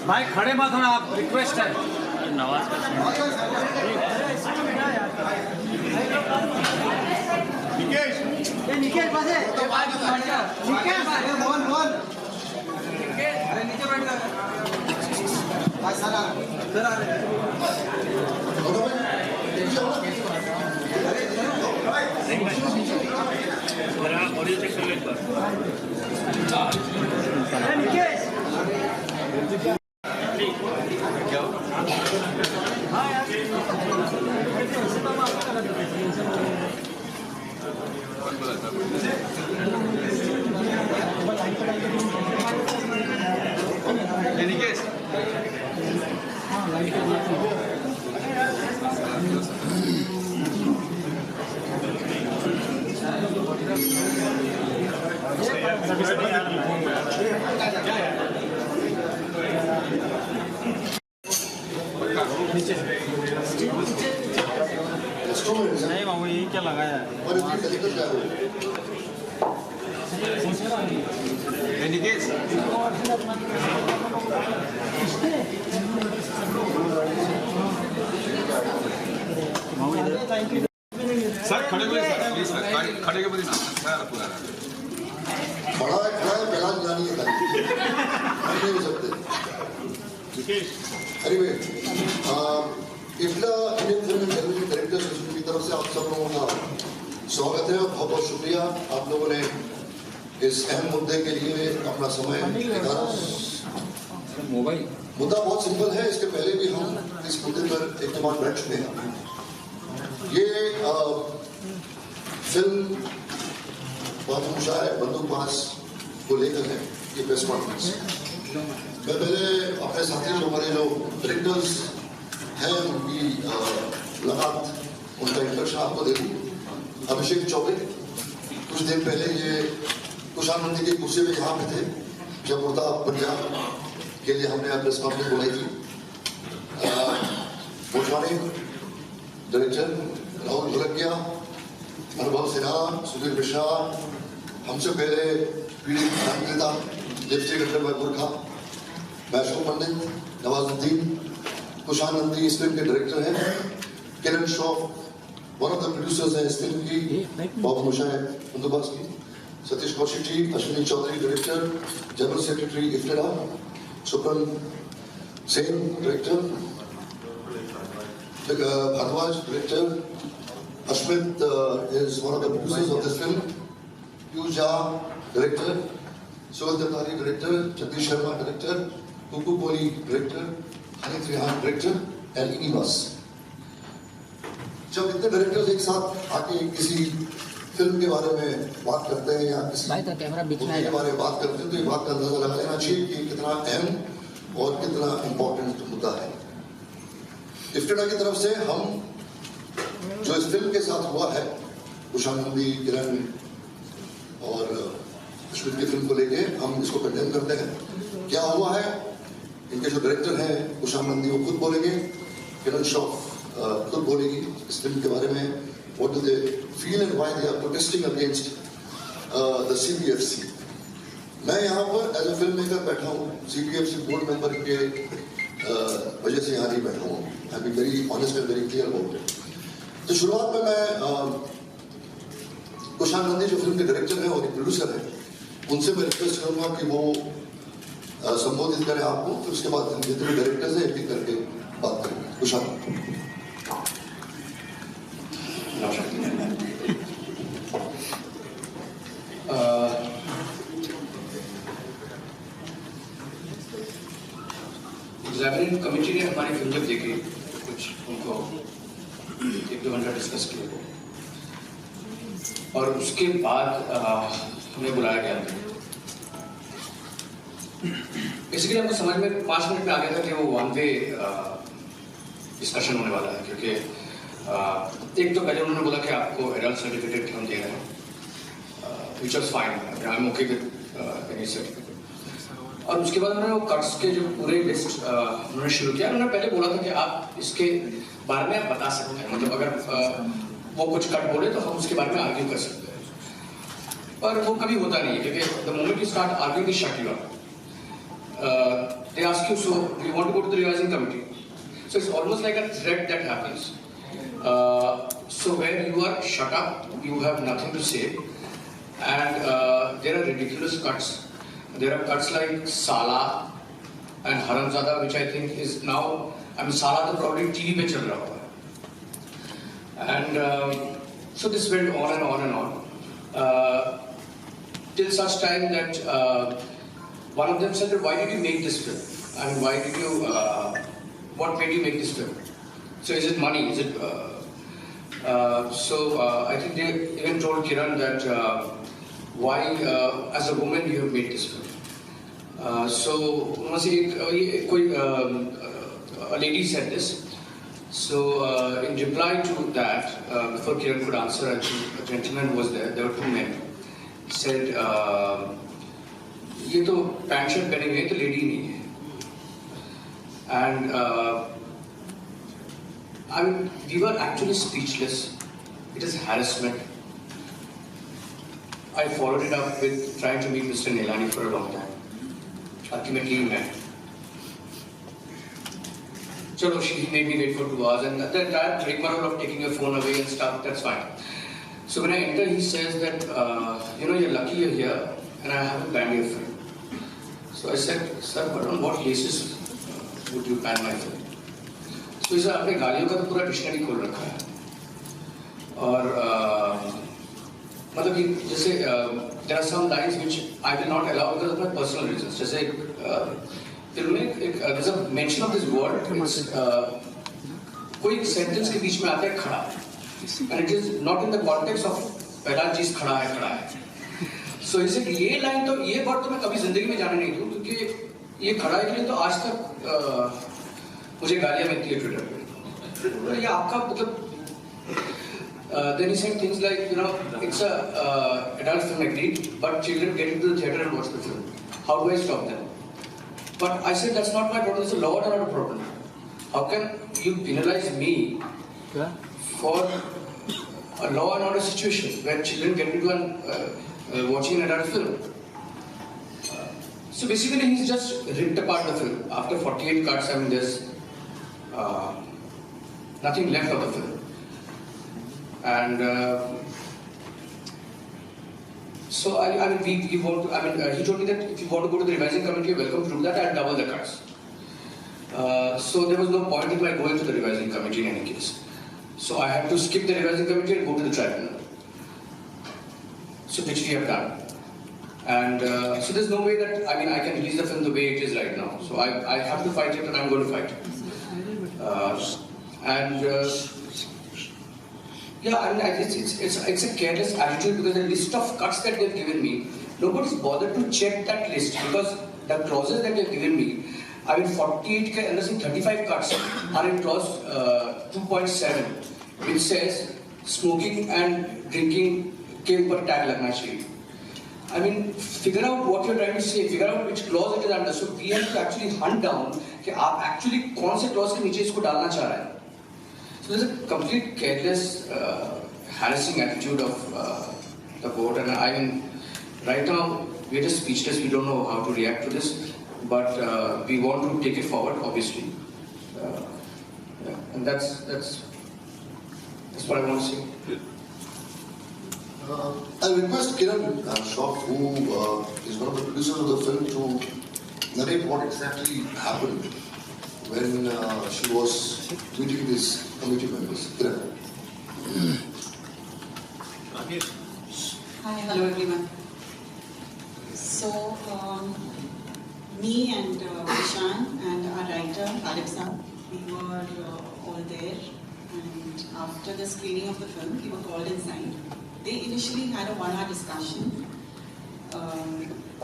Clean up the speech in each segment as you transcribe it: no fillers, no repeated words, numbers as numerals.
भाई खड़े मत होना, आप रिक्वेस्ट है। नवाज का निकेश बस है, निकेश मोहन मोहन अरे नीचे बैठ कर भाई सारा इधर आ रहे ऑडियो चेक कर ले एक बार। निकेश नहीं मामू ये क्या लगाया है? सर खड़े हुए प्लीज सर खड़े के बड़ी पूरा बड़ा खड़ा है पहला जानी है नहीं हो सकते। अरे भाई इफ्ला Indian film and television directors association की तरफ से आप सब लोगों का स्वागत है और बहुत बहुत शुक्रिया आप लोगों ने इस अहम मुद्दे के लिए अपना समय निकाला। मुद्दा बहुत सिंपल है, इसके पहले भी हम इस मुद्दे पर एक बार बैठ चुके हैं। ये फिल्म बंदूकबाज को लेकर है ये प्रेस कॉन्फ्रेंस। मैं पहले अपने साथी जो हमारे जो डायरेक्टर्स हैं उनकी मुलाकात उनका इंट्रोडक्शन आपको दे दूँ। अभिषेक चौबे कुछ दिन पहले ये कुशान मंडी की कुर्सी में यहाँ पे थे जब मुर्दा पंजाब के लिए हमने प्रेस कॉन्फ्रेंस बुलाई थी। मोटवानी डायरेक्टर राहुल धुलकिया, अनुभव सिन्हा, सुधीर मिश्रा, हमसे पहले पीढ़ी नेता लिपस्टिक अंडर बाय बुरखा, वैष्णव पंडित, नवाजुद्दीन, कुशान नंदी इस फिल्म के डायरेक्टर हैं, Kiran Shroff one of the producers हैं इस फिल्म की, बाबू मुशाह बंदोबस्त की, Satish Kaushik ji, Ashwini Chaudhary director, general secretary इफ्तरा, Supan Sen director, Bhardwaj director, Ashmit is one of the producers of this film. Piyush Jha, director. Sohil Datari, director. Jagdish Sharma, director. Kuku Poli, director. Hanif Rehan, director. And Ini Bas. जब इतने directors एक साथ आके किसी film के बारे में बात करते हैं या किसी मुद्दे के बारे में बात करते हैं तो ये बात का अंदाजा लगा लेना चाहिए कि कितना अहम और कितना इम्पोर्टेंट मुद्दा है। इफ्तिरा की तरफ से हम जो इस फिल्म के साथ हुआ है कुशान नंदी, किरण और अश्विन की फिल्म को लेके हम इसको कंडेम करते हैं। क्या हुआ है इनके जो डायरेक्टर हैं कुशान नंदी वो खुद बोलेंगे, किरण श्रॉफ खुद बोलेगी इस फिल्म के बारे में। What do they feel and why they are protesting against the CBFC. मैं यहाँ पर एज ए फिल्म मेकर बैठा हूँ, सीबीएफसी बोर्ड मेंबर के वजह से यहाँ नहीं बैठा हूँ। I be very honest and very clear about it. तो शुरुआत में मैं कुशान नंदी जो फिल्म के डायरेक्टर हैं और प्रोड्यूसर हैं उनसे मैं रिक्वेस्ट करूंगा कि वो संबोधित करें आपको, फिर उसके बाद जितने भी डायरेक्टर्स हैं एक एक करके बात करेंगे। कुशान एग्जामिनिंग कमेटी ने हमारी फिल्म जब देखी कुछ उनको एक दो घंटा डिस्कस किया और उसके बाद हमें बुलाया गया था। बेसिकली हमको समझ में 5 मिनट में आ गया था कि वो वन वे डिस्कशन होने वाला है, क्योंकि एक तो पहले उन्होंने बोला कि आपको एडल्ट सर्टिफिकेट हम दे रहे हैं, which was fine. I'm okay with any certificate. और उसके बाद उन्होंने वो कट्स के जो पूरे लिस्ट उन्होंने शुरू किया. उन्होंने पहले बोला था कि आप इसके बारे में आप बता सकते हैं, मतलब अगर वो कुछ कट बोले तो हम उसके बारे में आर्ग्यू कर सकते हैं. पर वो कभी होता नहीं है, क्योंकि the moment you start arguing, they shut you up. They ask you, so do you want to go to the revising committee? So it's almost like a threat that happens. So where you are shut up, you have nothing to say, and there are ridiculous cuts. There are cuts like Sala and Haramzada, which I think is now, I mean, Sala to probably TV pe chal raha hoga. And so this went on and on and on. Till such time that one of them said, why did you make this film? I mean, why did you, what made you make this film? So is it money? Is it, I think they even told Kiran that why, as a woman, you have made this film. A lady said this. So in reply to that, before Kiran could answer, I think a gentleman was there. There were two men. He said, "ये तो pant shirt पहने हुए तो lady नहीं है." And I mean, we were actually speechless. It is harassment. I followed it up with trying to meet Mr. Nilani for a long time. Ultimately, we met. So he made me wait for 2 hours, and the entire rigmarole of taking your phone away and stuff, that's fine. So when I enter, he says that, you're lucky you're here, and I have to ban your film. So I said, sir, but on what basis would you ban my film? So he said, आपने गालियों का तो पूरा dictionary खोल रखा है. और मतलब कि जैसे there are some lines which I will not allow because of my personal reasons. जैसे फिल्म में there's a mention of this word. It's कोई sentence के बीच में आता है खड़ा, and it is not in the context of पहला चीज खड़ा है. So he said ये line तो ये word तो मैं कभी जिंदगी में जाने नहीं दूँ, क्योंकि ये खड़ा है के लिए तो आज तक मुझे गालियाँ मिलती है ट्विटर पे. ये आपका मतलब then he said things like, it's a adult film, agreed, but children get into the theatre and watch the film. How do I stop them? But I said that's not my problem. It's a law and order problem. How can you penalize me for a law and order situation where children get into watching an adult film? So basically, he's just ripped apart the film. After 48 cuts, I mean, there's nothing left of the film. And so I mean, he told me that if you want to go to the revising committee, you're welcome to do that. I'll double the cuts. So there was no point in my going to the revising committee in any case. So I had to skip the revising committee and go to the tribunal. So which we have done. And so there's no way that I can release the film the way it is right now. So I have to fight it, and I'm going to fight it. Yeah, I mean, it's a careless attitude, because the list of cuts that they've given me, nobody's bothered to check that list, because the clauses that they've given me, 48 ke andar se 35 cuts are in clause 2.7, which says smoking and drinking ke upar tag lagna chahiye. I mean, figure out what you're trying to say, figure out which clause it is under. So we have to actually hunt down कि आप actually कौन से clause के नीचे इसको डालना चाह रहे हैं. So there's a complete careless, harassing attitude of the board, and I mean, right now we're just speechless. We don't know how to react to this, but we want to take it forward, obviously, and that's what I want to say. I request Kiran Shroff, who is one of the producers of the film, to narrate what exactly happened when she was meeting these committee members. Kiran. Hi, hello everyone. So, me and Ishan and our writer, Alexa, we were all there, and after the screening of the film, we were called inside. They initially had a 1-hour discussion.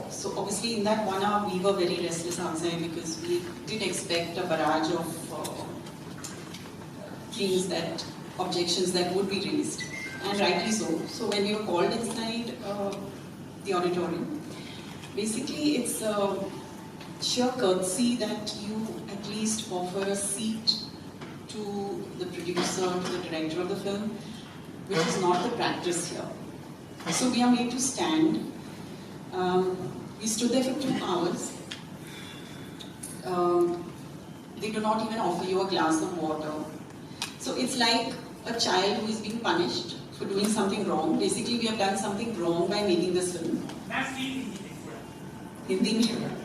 So obviously in that 1 hour we were very restless outside, because we did expect a barrage of things that objections that would be raised, and rightly so. So when we were called inside the auditorium, basically it's a sheer courtesy that you at least offer a seat to the producer, to the director of the film, which is not the practice here. So we are made to stand. We stood there for 2 hours. They do not even offer you a glass of water. So it's like a child who is being punished for doing something wrong. Basically, we have done something wrong by making this film. Hindi mein.